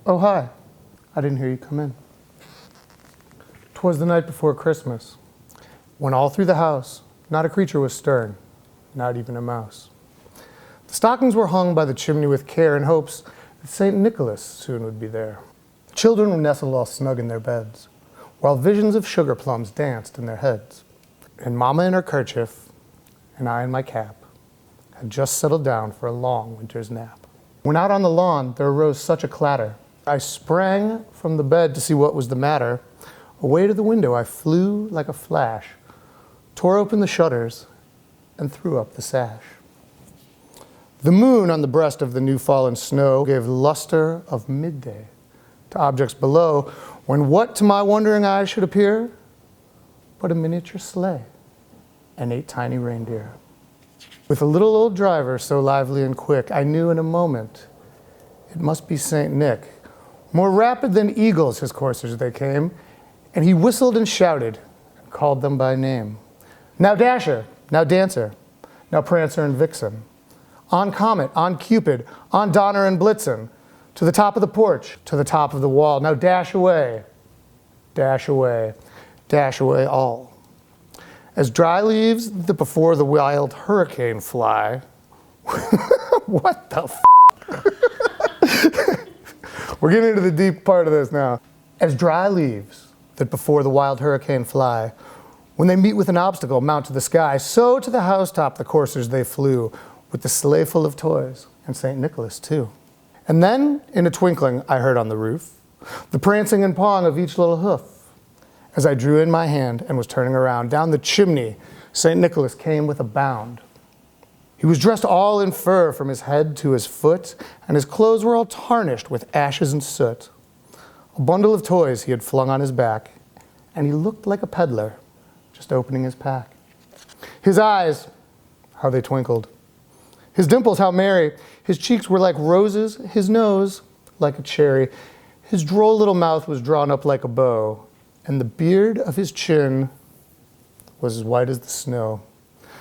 Oh, hi. I didn't hear you come in. 'Twas the night before Christmas, when all through the house not a creature was stirring, not even a mouse. The stockings were hung by the chimney with care in hopes that St. Nicholas soon would be there. The children were nestled all snug in their beds, while visions of sugar plums danced in their heads. And Mama in her kerchief, and I in my cap, had just settled down for a long winter's nap. When out on the lawn there arose such a clatter, I sprang from the bed to see what was the matter. Away to the window I flew like a flash, tore open the shutters, and threw up the sash. The moon on the breast of the new-fallen snow gave luster of midday to objects below, when what to my wondering eyes should appear but a miniature sleigh and 8 tiny reindeer. With a little old driver so lively and quick, I knew in a moment it must be St. Nick. More rapid than eagles his coursers they came, and he whistled and shouted and called them by name. Now Dasher, now Dancer, now Prancer and Vixen, on Comet, on Cupid, on Donner and Blitzen, to the top of the porch, to the top of the wall. Now dash away, dash away, dash away all. As dry leaves that before the wild hurricane fly. What the f***? We're getting into the deep part of this now. As dry leaves that before the wild hurricane fly, when they meet with an obstacle, mount to the sky, so to the housetop the coursers they flew, with the sleigh full of toys, and St. Nicholas too. And then, in a twinkling, I heard on the roof the prancing and pawing of each little hoof. As I drew in my hand and was turning around, down the chimney, St. Nicholas came with a bound. He was dressed all in fur from his head to his foot, and his clothes were all tarnished with ashes and soot. A bundle of toys he had flung on his back, and he looked like a peddler, just opening his pack. His eyes, how they twinkled. His dimples, how merry. His cheeks were like roses, his nose like a cherry. His droll little mouth was drawn up like a bow, and the beard of his chin was as white as the snow.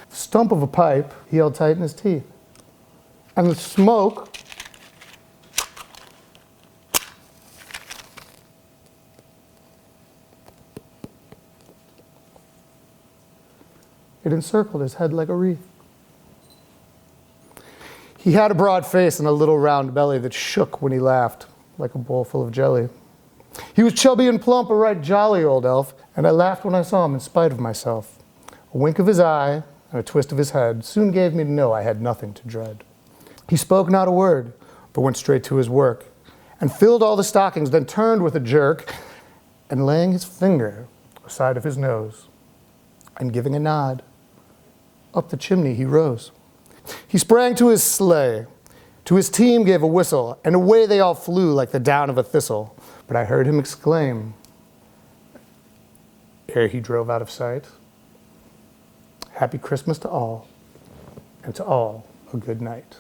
The stump of a pipe he held tight in his teeth, and the smoke it encircled his head like a wreath. He had a broad face and a little round belly that shook when he laughed like a bowl full of jelly. He was chubby and plump, a right jolly old elf, and I laughed when I saw him in spite of myself. A wink of his eye and a twist of his head soon gave me to know I had nothing to dread. He spoke not a word, but went straight to his work, and filled all the stockings, then turned with a jerk, and laying his finger aside of his nose, and giving a nod, up the chimney he rose. He sprang to his sleigh, to his team gave a whistle, and away they all flew like the down of a thistle. But I heard him exclaim, ere he drove out of sight, Happy Christmas to all, and to all a good night.